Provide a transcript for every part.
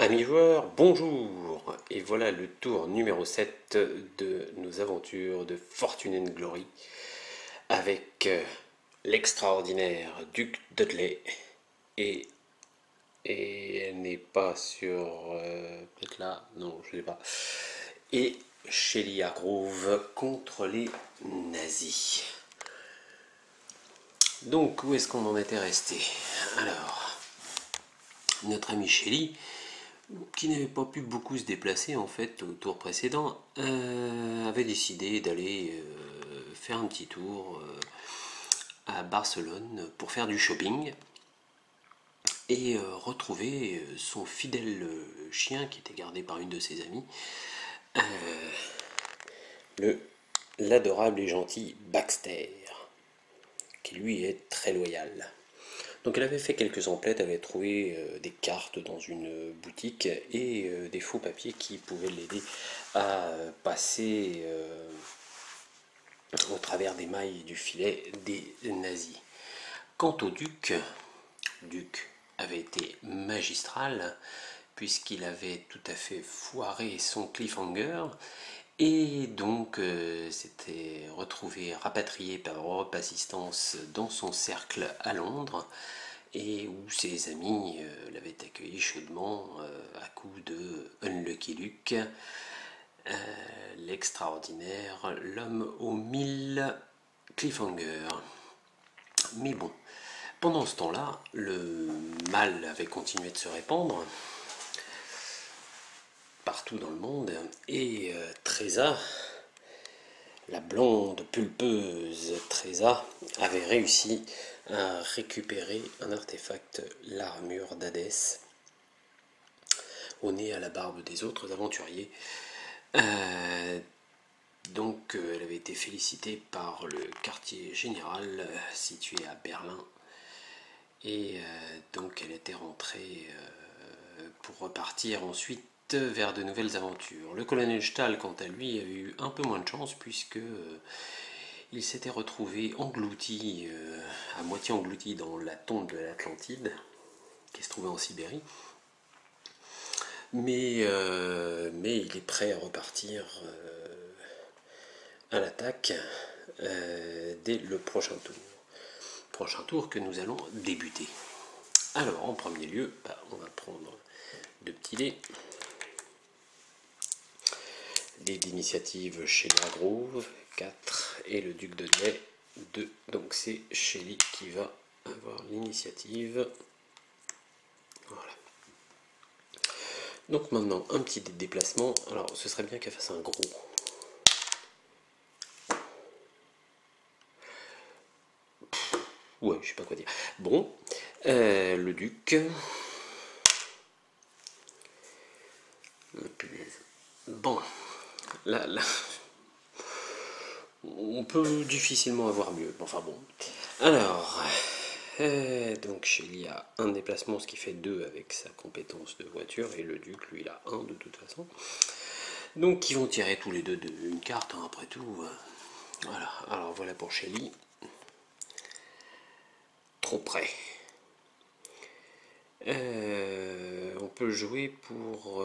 Amis joueurs, bonjour! Et voilà le tour numéro 7 de nos aventures de Fortune and Glory avec l'extraordinaire Duc Dudley et, elle n'est pas sur... peut-être là, non je ne sais pas. Et Shelley Hargrove contre les nazis. Donc où est-ce qu'on en était resté? Alors, notre ami Shelley, qui n'avait pas pu beaucoup se déplacer en fait au tour précédent, avait décidé d'aller faire un petit tour à Barcelone pour faire du shopping et retrouver son fidèle chien qui était gardé par une de ses amies, l'adorable et gentil Baxter, qui lui est très loyal. Donc elle avait fait quelques emplettes, elle avait trouvé des cartes dans une boutique et des faux papiers qui pouvaient l'aider à passer au travers des mailles du filet des nazis. Quant au duc, Duc avait été magistral puisqu'il avait tout à fait foiré son cliffhanger et donc s'était retrouvé rapatrié par Europe Assistance dans son cercle à Londres et où ses amis l'avaient accueilli chaudement à coup de Unlucky Luke, l'extraordinaire, l'homme aux 1000 cliffhangers. Mais bon, pendant ce temps-là, le mal avait continué de se répandre partout dans le monde et Tresa, la blonde pulpeuse Tresa, avait réussi à récupérer un artefact, l'armure d'Hadès, au nez à la barbe des autres aventuriers. Donc elle avait été félicitée par le quartier général situé à Berlin et donc elle était rentrée pour repartir ensuite vers de nouvelles aventures. Le colonel Stahl, quant à lui, a eu un peu moins de chance puisque il s'était retrouvé englouti, à moitié englouti dans la tombe de l'Atlantide, qui se trouvait en Sibérie. Mais il est prêt à repartir à l'attaque dès le prochain tour. Prochain tour que nous allons débuter. Alors, en premier lieu, on va prendre deux petits dés. Dés d'initiative Shelley Hargrove, 4, et le duc de Dudley, 2. Donc c'est Shelley qui va avoir l'initiative. Voilà. Donc maintenant, un petit dé de déplacement. Alors, ce serait bien qu'elle fasse un gros. Ouais, je sais pas quoi dire. Bon, le duc. Bon, là, on peut difficilement avoir mieux. Enfin bon. Alors, donc Shelley a un déplacement, ce qui fait 2 avec sa compétence de voiture, et le duc, lui, il a 1 de toute façon. Donc ils vont tirer tous les deux une carte, hein, après tout. Voilà, alors voilà pour Shelley. Trop près. On peut jouer pour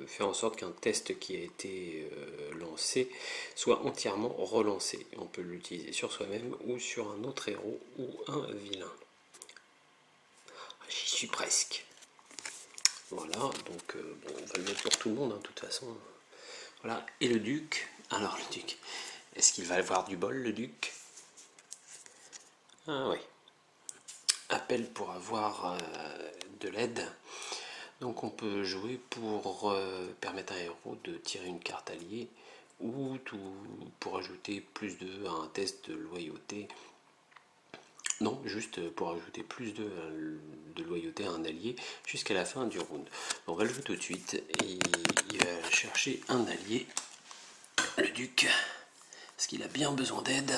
faire en sorte qu'un test qui a été lancé soit entièrement relancé. On peut l'utiliser sur soi-même ou sur un autre héros ou un vilain. J'y suis presque. Voilà, donc bon, on va le mettre pour tout le monde, hein, de toute façon. Voilà, et le duc. Alors le duc, est-ce qu'il va avoir du bol, le duc? Ah oui. Appel pour avoir de l'aide. Donc on peut jouer pour permettre à un héros de tirer une carte alliée ou pour ajouter plus de à un test de loyauté. Non, juste pour ajouter plus de loyauté à un allié jusqu'à la fin du round. On va le jouer tout de suite et il va chercher un allié, le duc, parce qu'il a bien besoin d'aide.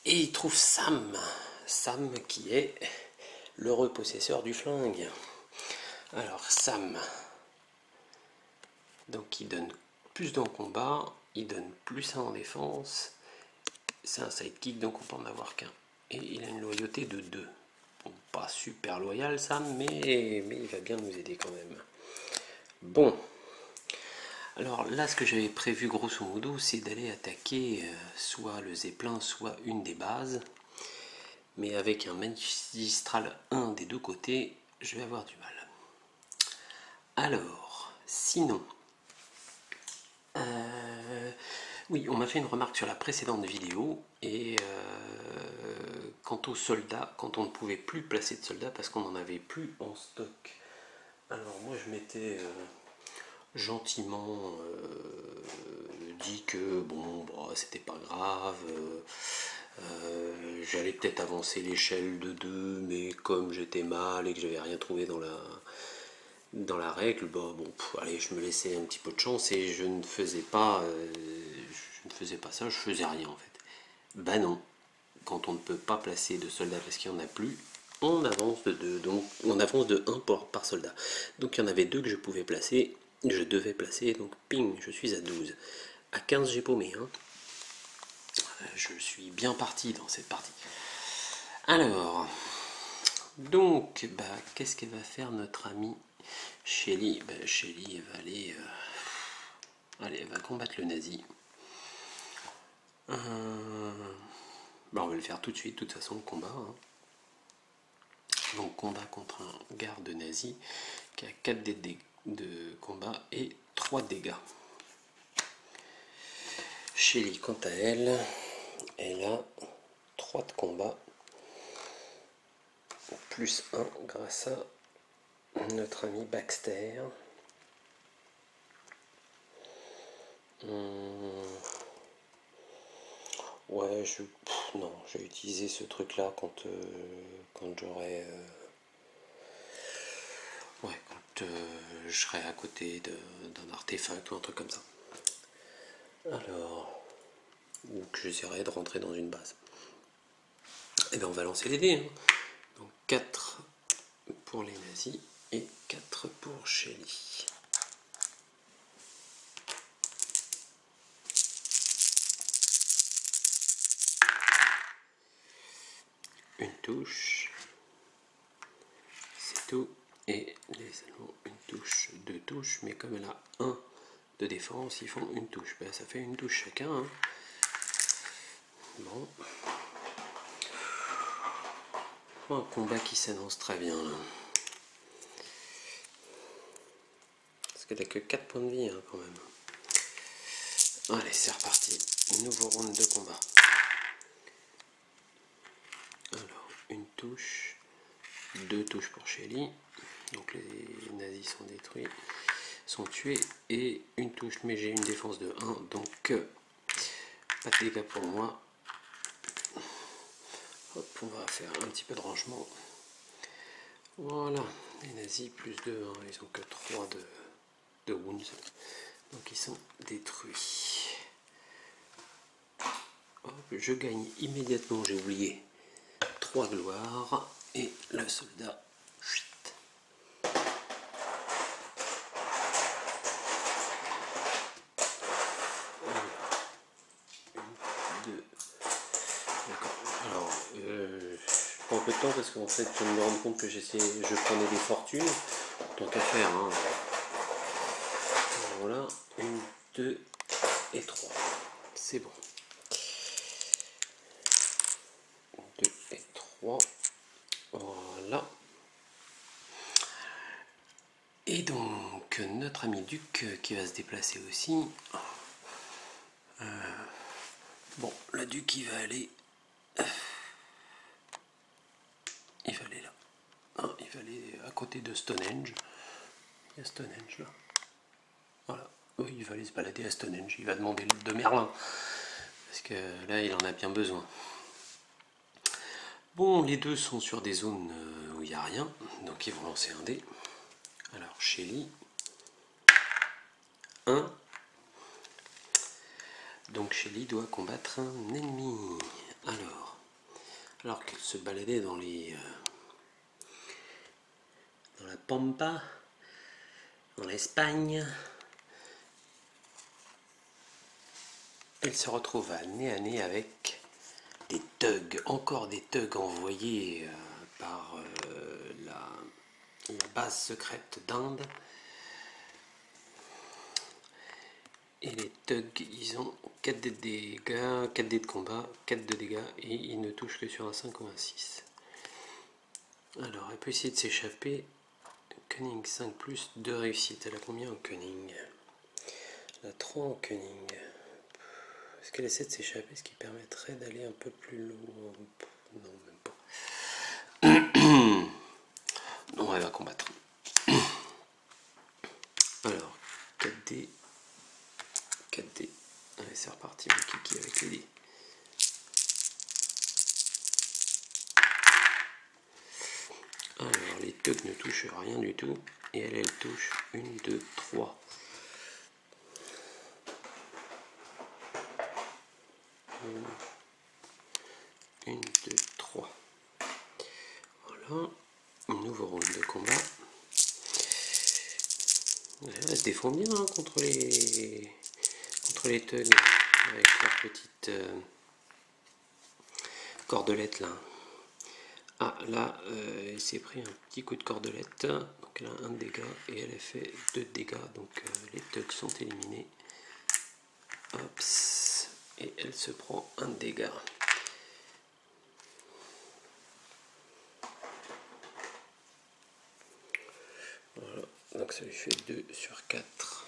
Et il trouve Sam, qui est l'heureux possesseur du flingue. Alors Sam, donc il donne plus dans le combat, il donne plus 1 en défense, c'est un sidekick donc on peut en avoir qu'un. Et il a une loyauté de 2. Pas super loyal ça, mais il va bien nous aider quand même. Bon. Alors là, ce que j'avais prévu grosso modo, c'est d'aller attaquer soit le Zeppelin, soit une des bases. Mais avec un magistral 1 des deux côtés, je vais avoir du mal. Alors, sinon... oui, on m'a fait une remarque sur la précédente vidéo, et quant aux soldats, quand on ne pouvait plus placer de soldats parce qu'on n'en avait plus en stock. Alors moi je m'étais gentiment dit que bon, bah, c'était pas grave, j'allais peut-être avancer l'échelle de 2, mais comme j'étais mal et que j'avais rien trouvé dans la règle, bah, bon, allez, je me laissais un petit peu de chance et je ne faisais pas ça, je faisais rien en fait. Bah non, quand on ne peut pas placer de soldats parce qu'il n'y en a plus, on avance de 2, donc on avance de 1 par soldat. Donc il y en avait 2 que je pouvais placer, je devais placer, donc ping, je suis à 12. À 15 j'ai paumé, hein. Je suis bien parti dans cette partie. Alors, donc, bah, qu'est-ce qu'elle va faire notre amie Shelly? Bah, Shelly, elle va aller... allez, elle va combattre le nazi. Bah, on va le faire tout de suite, de toute façon, le combat. Hein. Donc, combat contre un garde nazi qui a 4 dés de combat et 3 dégâts. Shelly, quant à elle, elle a 3 de combat, plus 1 grâce à notre ami Baxter. Ouais, non, je vais utiliser ce truc là quand j'aurai... ouais, quand je serai à côté d'un artefact ou un truc comme ça. Alors, ou que j'essaierai de rentrer dans une base. Et bien on va lancer les dés. Hein. Donc 4 pour les nazis et 4 pour Shelly. Une touche, c'est tout. Et les Allemands, une touche, 2 touches, mais comme elle a 1 de défense, ils font une touche. Ben, ça fait une touche chacun. Hein. Bon. Un combat qui s'annonce très bien. Là. Parce qu'elle n'a que 4 points de vie hein, quand même. Allez, c'est reparti. Nouveau round de combat. Alors, une touche, 2 touches pour Shelly. Donc les nazis sont détruits, sont tués. Et une touche, mais j'ai une défense de 1. Donc, pas de dégâts pour moi. Hop, on va faire un petit peu de rangement. Voilà, les nazis plus 2, hein, ils ont que 3 de wounds. Donc ils sont détruits. Hop, je gagne immédiatement, j'ai oublié, 3 gloires. Et le soldat, chut. Alors, je prends un peu de temps parce qu'en fait je me rends compte que je prenais des fortunes, tant qu'à faire. Hein. Voilà, 1, 2 et 3. C'est bon. 2 et 3. Voilà. Et donc, notre ami Duc qui va se déplacer aussi. Bon, le Duc il va aller... Il va aller là. Ah, il va aller à côté de Stonehenge. Il y a Stonehenge là. Voilà. Oui, il va aller se balader à Stonehenge. Il va demander l'aide de Merlin. Parce que là, il en a bien besoin. Bon, les deux sont sur des zones où il n'y a rien. Donc ils vont lancer un dé. Alors, Shelly. 1. Donc Shelly doit combattre un ennemi. Alors qu'elle se baladait dans la Pampa, en Espagne, elle se retrouve à nez avec des thugs, encore des thugs envoyés par la base secrète d'Inde. Et les thugs, ils ont 4 dés de dégâts, 4 dés de combat, 4 de dégâts, et ils ne touchent que sur un 5 ou un 6. Alors, elle peut essayer de s'échapper. Cunning 5 plus 2 réussites. Elle a combien en cunning? Elle a 3 en cunning. Est-ce qu'elle essaie de s'échapper? Ce qui permettrait d'aller un peu plus loin? Non, même pas. Non, elle va combattre. Alors, 4D. 4D. Allez, c'est reparti, mon kiki avec les dés. Alors, les thugs ne touchent rien du tout. Et elle touche 1, 2, 3. 1, 2, 3. Voilà. Un nouveau round de combat. Elle se défend bien hein, contre les thugs avec leur petite cordelette là. Ah là, il s'est pris un petit coup de cordelette, donc elle a 1 dégât et elle a fait 2 dégâts, donc les thugs sont éliminés. Hops, et elle se prend 1 dégât. Voilà, donc ça lui fait 2 sur 4.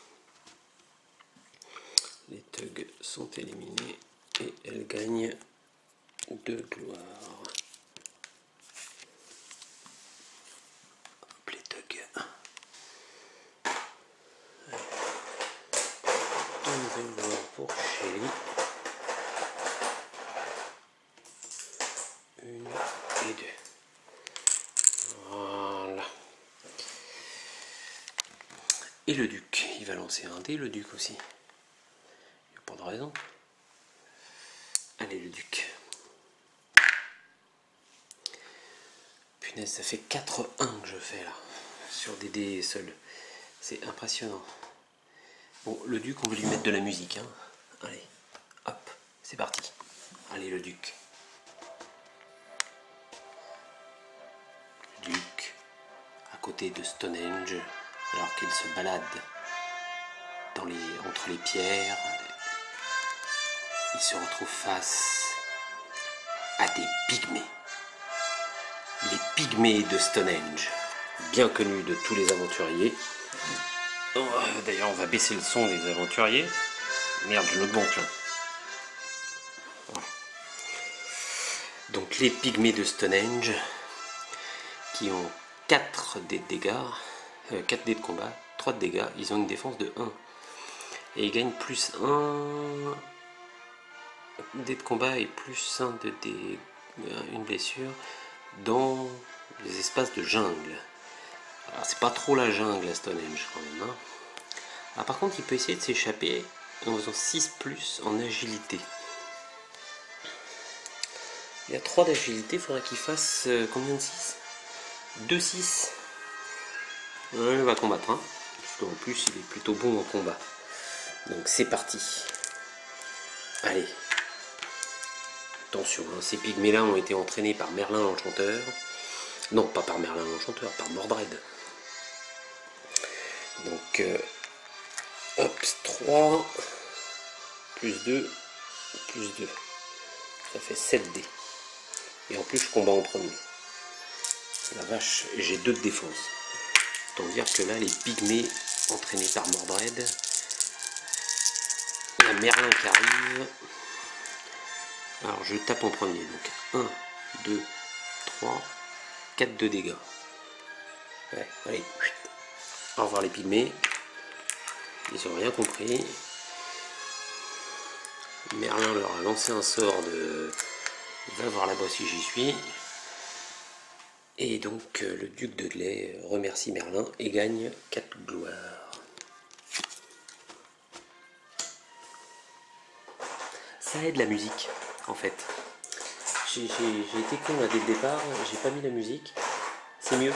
Les thugs sont éliminés et elle gagne 2 gloires. Hop, les thugs. Une nouvelle gloire pour Shelly. 1 et 2. Voilà. Et le duc, il va lancer un dé, le duc aussi. Il n'y a pas de raison. Allez, le duc. Punaise, ça fait 4-1 que je fais là, sur des dés seuls. C'est impressionnant. Bon, le duc, on veut lui mettre de la musique. Hein. Allez, hop, c'est parti. Allez, le duc. Le duc, à côté de Stonehenge, alors qu'il se balade entre les pierres, il se retrouve face à des pygmées. Les pygmées de Stonehenge, bien connus de tous les aventuriers. Oh, d'ailleurs, on va baisser le son des aventuriers. Merde, je le banque là. Voilà. Donc les pygmées de Stonehenge, qui ont 4 dés de dégâts, 4 dés de combat, 3 de dégâts, ils ont une défense de 1. Et ils gagnent plus 1 dé de combat et plus 1 de dés, une blessure dans les espaces de jungle. Alors c'est pas trop la jungle à Stonehenge quand même. Hein. Alors, par contre il peut essayer de s'échapper en faisant 6 plus en agilité. Il y a 3 d'agilité, il faudrait qu'il fasse combien de 6? 2 6. Il va combattre, hein, parce qu'en plus il est plutôt bon en combat. Donc c'est parti. Allez. Attention, hein, ces pygmées là ont été entraînés par Merlin l'Enchanteur. Non, pas par Merlin l'Enchanteur, par Mordred. Donc, hop, 3, plus 2, plus 2. Ça fait 7 dés. Et en plus, je combats en premier. La vache, j'ai 2 de défense. Autant dire que là, les pygmées entraînés par Mordred. Il y a Merlin qui arrive. Alors, je tape en premier. Donc, 1, 2, 3, 4 de dégâts. Ouais, allez. Au revoir les pygmées. Ils n'ont rien compris. Merlin leur a lancé un sort de va voir là-bas si j'y suis. Et donc le duc de Gley remercie Merlin et gagne 4 gloires. Ça aide la musique en fait. J'ai été con là dès le départ, j'ai pas mis la musique. C'est mieux.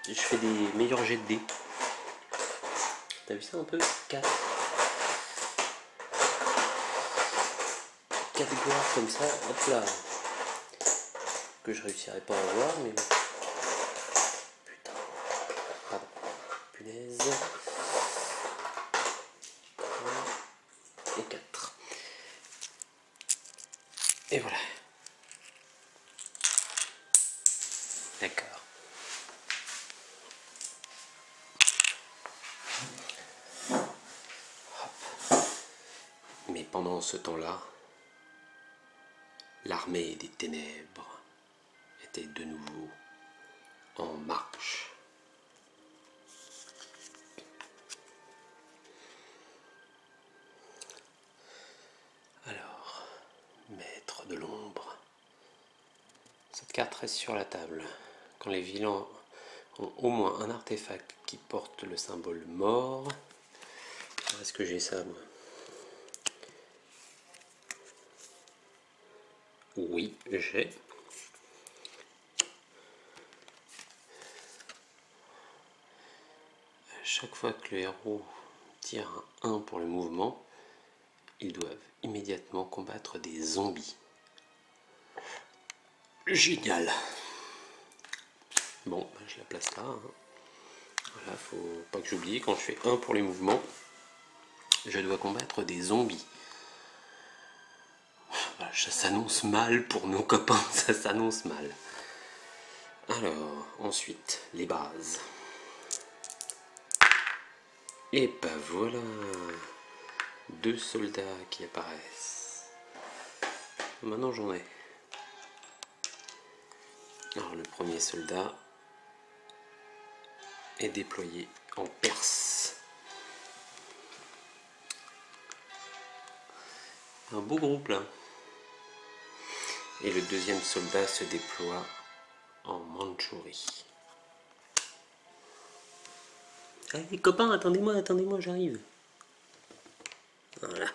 Je fais des meilleurs jets de dés. T'as vu ça un peu? 4 gloires comme ça, hop là. Que je réussirais pas à avoir, mais putain. punaise. 3 et 4. Et voilà. D'accord. Mais pendant ce temps-là, l'armée des ténèbres était de nouveau en marche. Alors, maître de l'ombre, cette carte reste sur la table. Quand les vilains ont au moins un artefact qui porte le symbole mort, est-ce que j'ai ça moi? Oui, j'ai. Chaque fois que le héros tire un 1 pour le mouvement, ils doivent immédiatement combattre des zombies. Génial. Bon, je la place là. Voilà, faut pas que j'oublie, quand je fais 1 pour les mouvements, je dois combattre des zombies. Voilà, ça s'annonce mal pour nos copains, ça s'annonce mal. Alors, ensuite, les bases. Et ben voilà, 2 soldats qui apparaissent. Maintenant j'en ai. Alors le premier soldat est déployé en Perse. Un beau groupe là. Et le deuxième soldat se déploie en Mandchourie. Allez copains, attendez-moi, j'arrive. Voilà.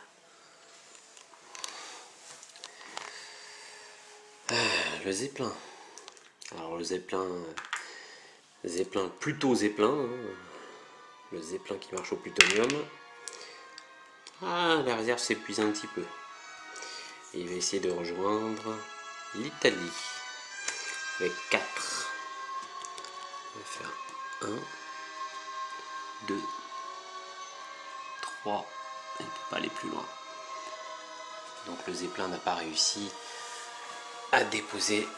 Le Zeppelin. Alors le Zeppelin plutôt Zeppelin. Hein. Le Zeppelin qui marche au plutonium. Ah, la réserve s'épuise un petit peu. Et il va essayer de rejoindre l'Italie. Avec 4. On va faire 1, 2, 3. Il ne peut pas aller plus loin. Donc le Zeppelin n'a pas réussi à déposer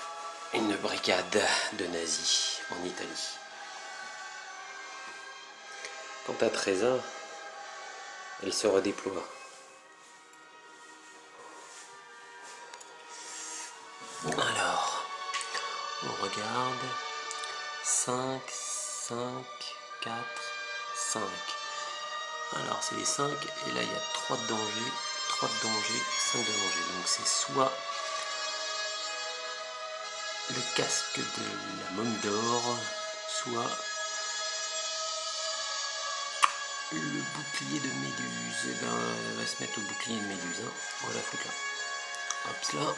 une brigade de nazis en Italie. Quant à Tresa, elle se redéploie. Alors, on regarde. 5, 5, 4, 5. Alors c'est les 5 et là il y a 3 de danger, 3 de danger, 5 de danger. Donc c'est soit le casque de la Môme d'Or, soit le bouclier de Méduse. Et ben elle va se mettre au bouclier de Méduse. Hein. On va la foutre là. Hop là.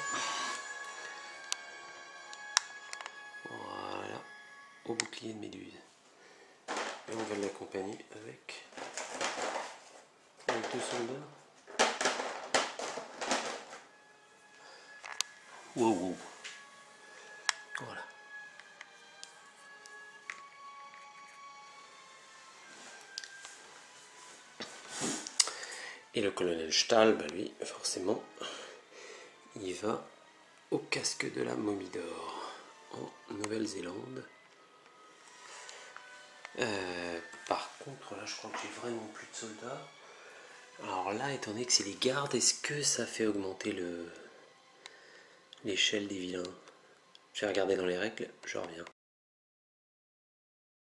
Voilà. Au bouclier de Méduse. Et on va l'accompagner avec 2 soldats. Wow. Voilà. Et le colonel Stahl, bah lui, forcément, il va au casque de la Momie d'Or en Nouvelle-Zélande. Par contre, là, je crois que j'ai vraiment plus de soldats. Alors là, étant donné que c'est les gardes, est-ce que ça fait augmenter l'échelle des vilains? Je vais regarder dans les règles, je reviens.